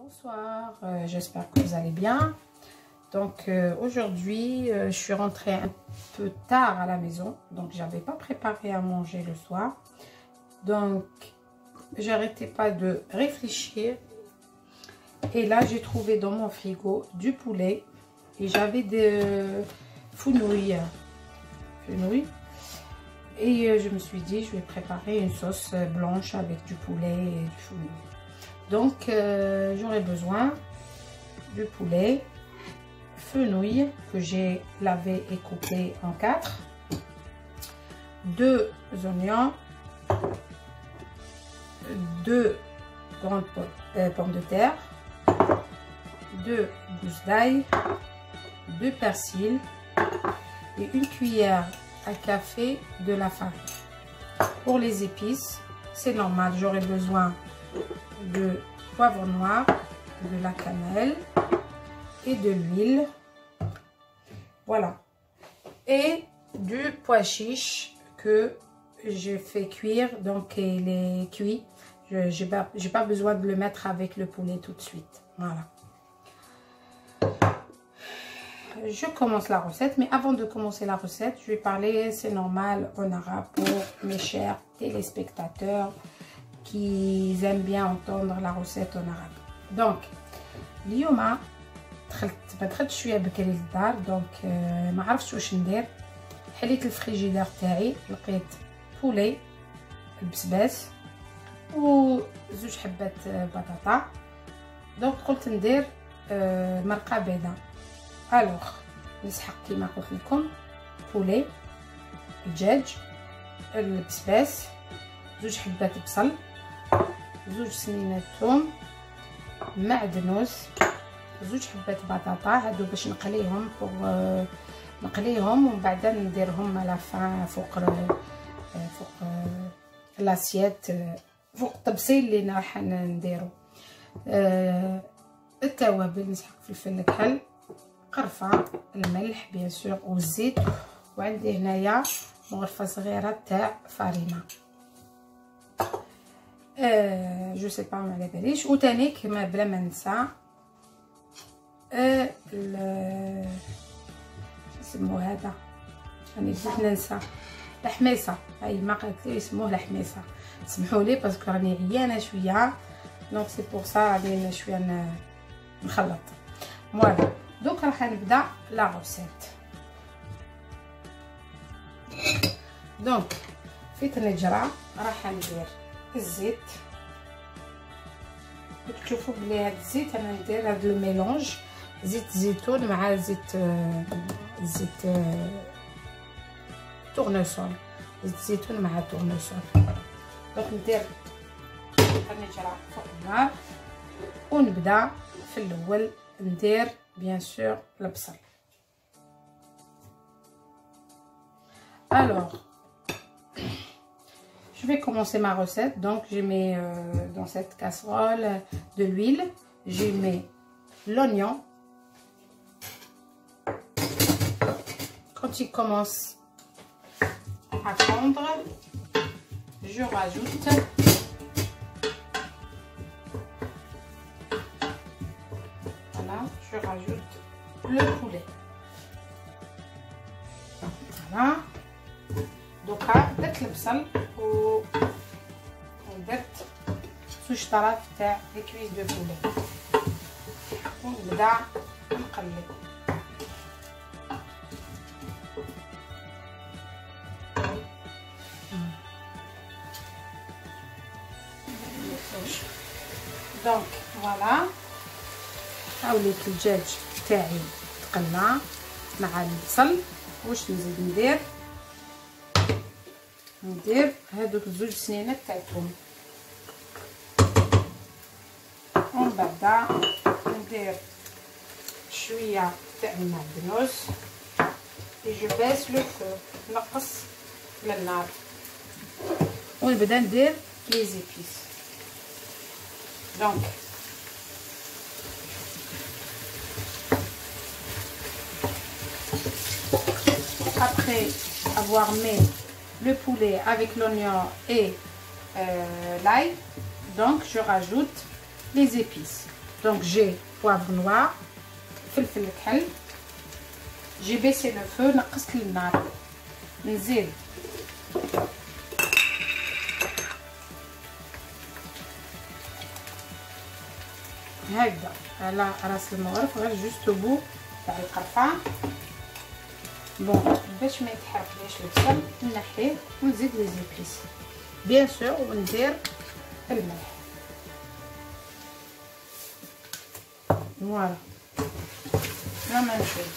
Bonsoir, j'espère que vous allez bien. Donc aujourd'hui, je suis rentrée un peu tard à la maison, donc j'avais pas préparé à manger le soir. Donc j'arrêtais pas de réfléchir. Et là, j'ai trouvé dans mon frigo du poulet et j'avais des fenouilles. Et je me suis dit, je vais préparer une sauce blanche avec du poulet et du fenouil. Donc, j'aurai besoin du poulet, fenouil que j'ai lavé et coupé en 4, 2 oignons, 2 grandes pommes de terre, 2 gousses d'ail, 2 persil et une cuillère à café de la farine. Pour les épices, c'est normal, j'aurai besoin de poivre noir, de la cannelle et de l'huile. Voilà. Et du pois chiche que j'ai fait cuire, donc il est cuit. J'ai pas besoin de le mettre avec le poulet tout de suite. Voilà. Je commence la recette, mais avant de commencer la recette, je vais parler, c'est normal, en arabe pour mes chers téléspectateurs qui aiment bien entendre la recette en arabe. Donc, اليوم دخلت شويه بكري للدار، دونك ما عرفتش واش ندير. حليت الفريجيدير تاعي، لقيت بولي البسباس وزوج حبات بطاطا، دونك قلت ندير مرقه بيضاء. الوغ نسحق كيما قلت لكم بولي، الدجاج، البسباس، زوج حبات بصل، زوج سنينات ثوم، معدنوس، زوج حبات بطاطا. هادو باش نقليهم نقليهم ومن بعد نديرهم على فان فوق لاسيت، فوق الطبسيل اللي راح نديرو. التوابل، نسحق فلفل الكحل، قرفه، الملح بيان سور والزيت، وعندي هنايا مغرفه صغيره تاع فارينه. جو سي با، ما على باليش. وتاني كما بلا ما ننسى اسمو هذا، راني بديت ننسى، الحميصه. هاي ما قالت لي يسموه الحميصه، سمحوا لي باسكو راني عيانه شويه، دونك سي بور سا راني شويه نخلط. فوالا، دوك راح نبدا لا روسيت. دونك في طنجره راح ندير الزيت. تشوفوا بلي هاد الزيت انا ندير هاد الميلونج، زيت زيتون مع زيت تورنسول، زيت زيتون مع تورنسول. دونك ندير الطنجره فوق النار ونبدا في الاول ندير بيان سور البصل. Alors, je vais commencer ma recette. Donc, je mets dans cette casserole de l'huile. Je mets l'oignon. Quand il commence à fondre, je rajoute le poulet. Voilà. دوكا درت البصل ودرت زوج طراف تاع الكويس دو بولي ونبدا نقلب. دونك فوالا، حاولت الدجاج تاعي تقلى مع البصل. واش نزيد ندير هادوك زوج سنينات تاع الثوم، ومن بعد ندير شويه تاع المعدنوس. جو باس لو فو، نقص للنار ونبدا ندير لي زيبيس. دونك après avoir mis le poulet avec l'oignon et l'ail, donc je rajoute les épices. Donc j'ai poivre noir, فلفل كحل. J'ai baissé le feu, نقصت النار. نزيد هكذا على راس المغرف، غير جوست بو تاع القرفه. بون باش ما يتحرقليش البصل نحيه ونزيد لي زيبيس بيان سور، وندير الملح. فوالا لا ميم شوز.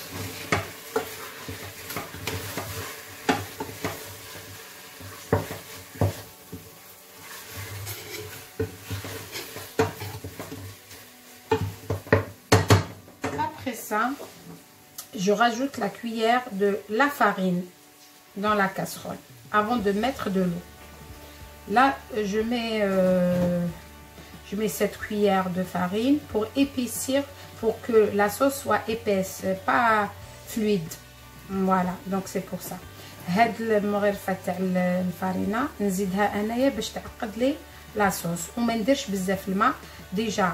Après ça, je rajoute la cuillère de la farine dans la casserole avant de mettre de l'eau. Là, je mets cette cuillère de farine pour épaissir, pour que la sauce soit épaisse, pas fluide. Voilà, donc c'est pour ça. هاد المغرفه تاع الفارينه نزيدها انايا باش تعقد لي لا صوص، وما نديرش بزاف الماء. ديجا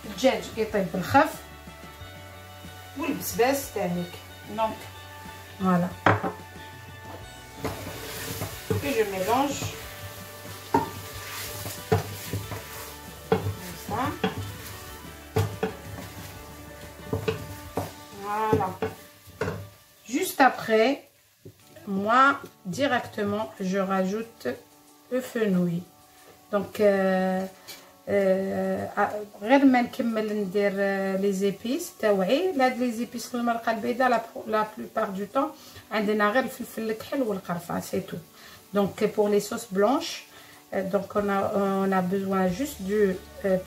الدجاج يطيب بالخف والبسباس تاعك. دونك فوالا et je mélange comme ça. Voilà. Juste après, moi directement je rajoute le fenouil. Donc غير ما نكمل ندير لي زيبيس تاوعي. هاد لي زيبيس المرقه البيضاء لا بلوبار دو طون عندنا غير الفلفل الكحل والقرفه، سي تو. Donc pour les sauces blanches, donc on a besoin juste du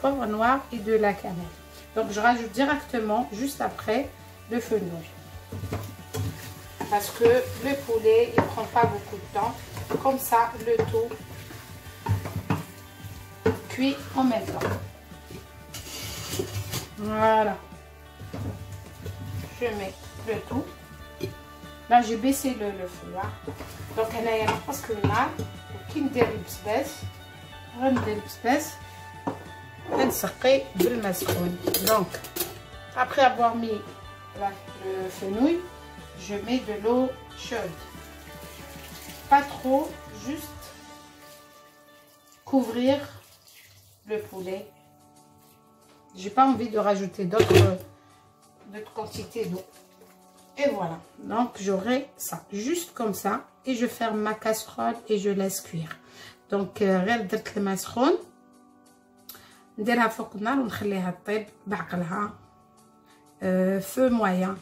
poivre noir et de la cannelle. Donc je rajoute directement juste après le fenouil. Parce que le poulet il prend pas beaucoup de temps. Comme ça le tout cuit en même temps. Voilà. Je mets le tout. Là j'ai baissé le feu là. Donc هنايا نقصت الماء وكي ندير البسباس غندير البسباس غنسقي بالماء سخون. Donc après avoir mis le fenouil, je mets de l'eau chaude. Pas trop, juste couvrir le poulet. J'ai pas envie de rajouter d'autres quantités d'eau. Et voilà, donc j'aurai ça juste comme ça et je ferme ma casserole et je laisse cuire. Donc غير درت الماء سخون نديرها فوق النار ونخليها طيب بعقلها feu moyen.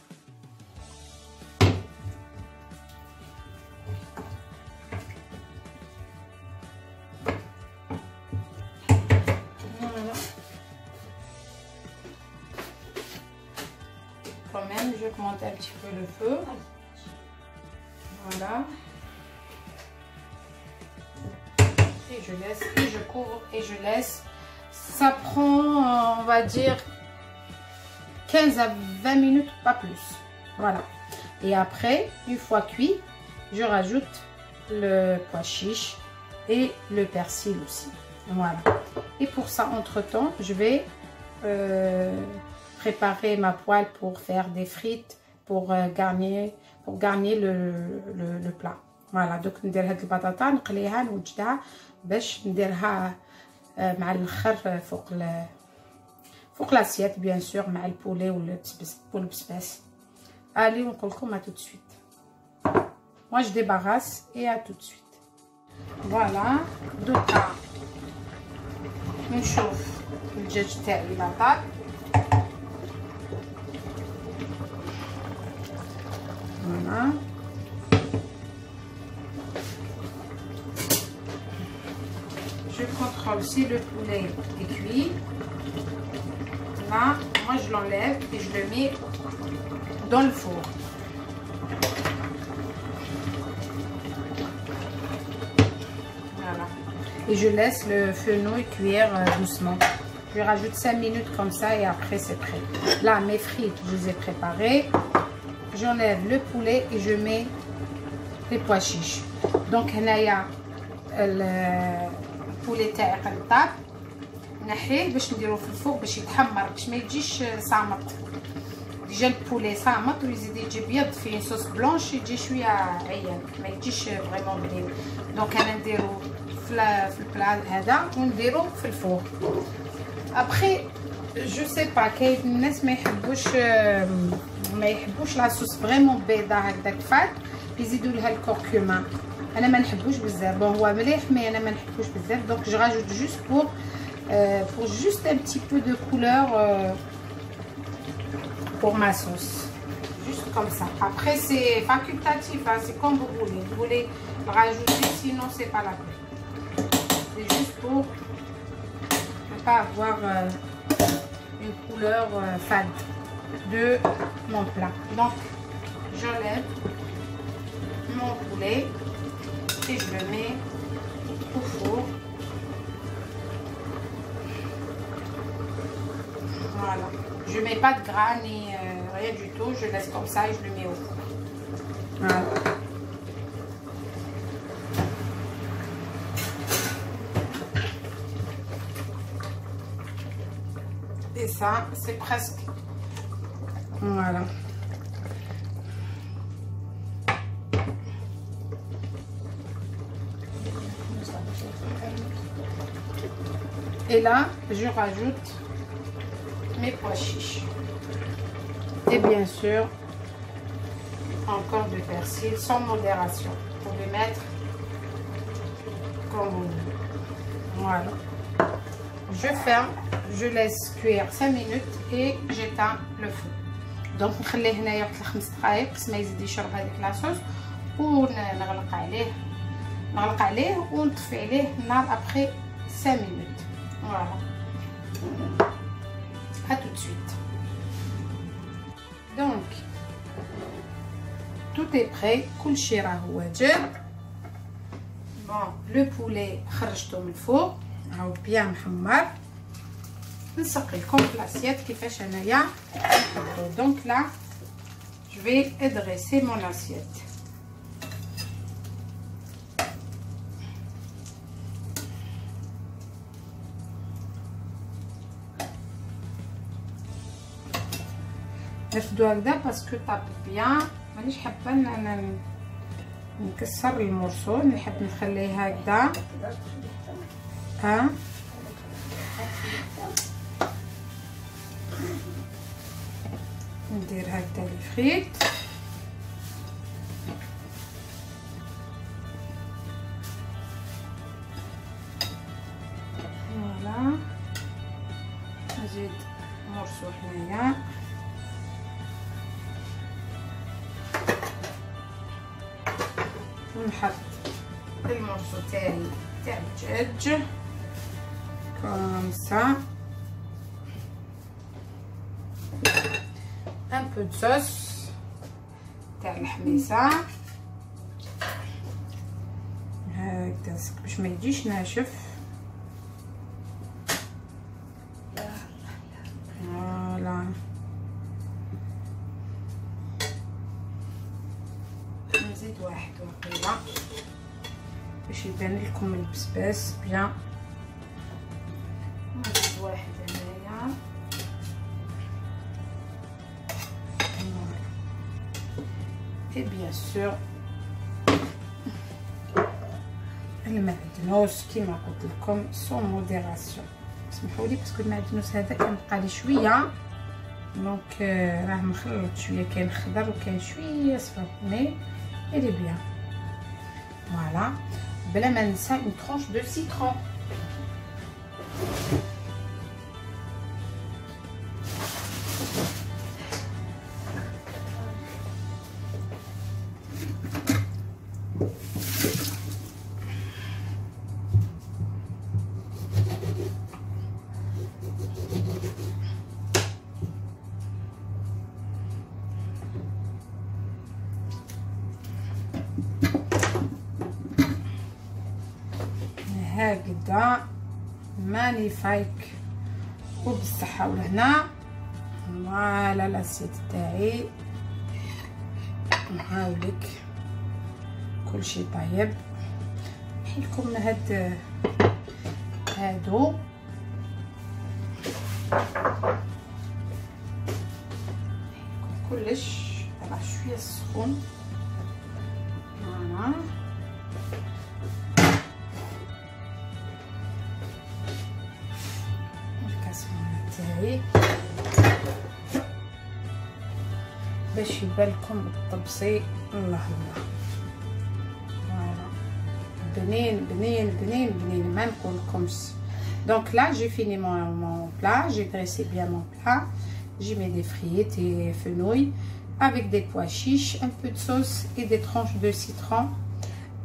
Quand même, je augmente un petit peu le feu. Voilà. Et je laisse, et je couvre, et je laisse. Ça prend, on va dire, 15 à 20 minutes, pas plus. Voilà. Et après, une fois cuit, je rajoute le pois chiche et le persil aussi. Voilà. Et pour ça, entre-temps, je vais préparer ma poêle pour faire des frites, pour garnir le plat. Voilà. Donc ندير هاد البطاطا نقليها نوجدها باش نديرها مع الاخر فوق لاسيت بيان سور مع البولي والبسباس. Allez, on conclut à tout de suite. Moi je débarrasse et à tout de suite. Voilà. دوكا نشوف الدجاج تاعي لا طاب. Voilà. Je contrôle si le poulet est cuit. Là, moi je l'enlève et je le mets dans le four. Voilà. Et je laisse le fenouil cuire doucement. Je rajoute 5 minutes comme ça et après c'est prêt. Là, mes frites, je les ai préparées. J'enlève le poulet et je mets les pois chiches. Donc, هنايا le poulet تاعي قد طاب. نحيه باش نديروه في الفوق باش يتحمر باش ما يجيش صامت. ديجا البولي صامت ويزيد يجي بيض فيه صوص بلونش يجي شويه عيان ما يجيش فريمون بنين. دونك انا نديرو في البلا هذا ونديرو في الفوق. ابخي جو سي با كاين الناس ما يحبوش لا صوص فريمون بيضه هكذاك فات يزيدوا لها الكركما. انا ما نحبوش بزاف. بون هو مليح مي انا ما نحبوش بزاف. دونك جو راجوت جوست pour juste un petit peu de couleur pour ma sauce, juste comme ça. Après c'est facultatif, hein, c'est comme vous voulez le rajouter, sinon c'est pas la peine. C'est juste pour ne pas avoir une couleur fade de mon plat. Donc j'enlève mon poulet et je le mets au four. Voilà, je mets pas de gras ni rien du tout, je laisse comme ça et je le mets au four. Voilà. Et ça, c'est presque. Voilà. Et là, je rajoute mes pois chiches et bien sûr encore du persil sans modération. Vous pouvez mettre comme vous voulez. Voilà, je ferme, je laisse cuire 5 minutes et j'éteins le feu. Donc نخليه هنايا واحد 5 دقائق باش ما يزيد يشرب هذيك لاصوص ونغلق عليه ونطفي عليه النار après 5 minutes. Voilà. À tout de suite. Donc tout est prêt. كلشي راه واجد. Bon, le poulet خرجته من الفوق راهو بيان محمر. نسقي لكم في لاسيت كيفاش انايا نحطو. دونك là je vais dresser mon assiette. نرفدو هكذا باسكو طاب بيان. مانيش حابه انا نكسر المورسو، نحب نخليه هكذا. ندير هكذا لي فريت. فوالا نزيد مورسو هنايا. ونحط المورسو تاعي تاع الدجاج كوم سا. ان بو دو صوص تاع الحميصه هكذا باش ما يجيش ناشف. فوالا نزيد واحد وقيله باش يبان لكم البسباس بيان. نزيد واحد هنايا. et bien sûr المعدنوس كيما قلت لكم سون موديراسيون. سمحوا لي باسكو المعدنوس هذا كان بقى لي شويه دونك راه مخلط شويه، كاين خضر وكاين شويه صفر مي الي بيان. فوالا بلا ما ننسى اون ترونش دو سيترون. هكذا مانيفايك وبالصحة والهنا. فوالا لاسيت تاعي نحاولك كلشي طيب. نحيلكم هادو كلش طلع شويه سخون. فوالا الكاسرونه تاعي باش يبان لكم الطبسي. الله الله، فوالا بنين بنين بنين بنين ما نقولكمش. Donc là j'ai fini mon plat, j'ai dressé bien mon plat. J'y mets des frites et fenouil avec des pois chiches, un peu de sauce et des tranches de citron.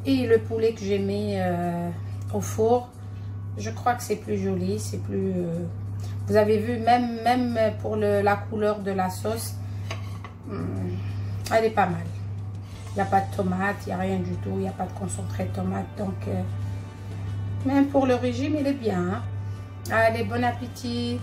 Et le poulet que j'ai mis au four, je crois que c'est plus joli, c'est plus... vous avez vu, même pour la couleur de la sauce, elle est pas mal. Il n'y a pas de tomate, il n'y a rien du tout, il n'y a pas de concentré de tomate. Donc, même pour le régime, il est bien. Hein? Allez, bon appétit!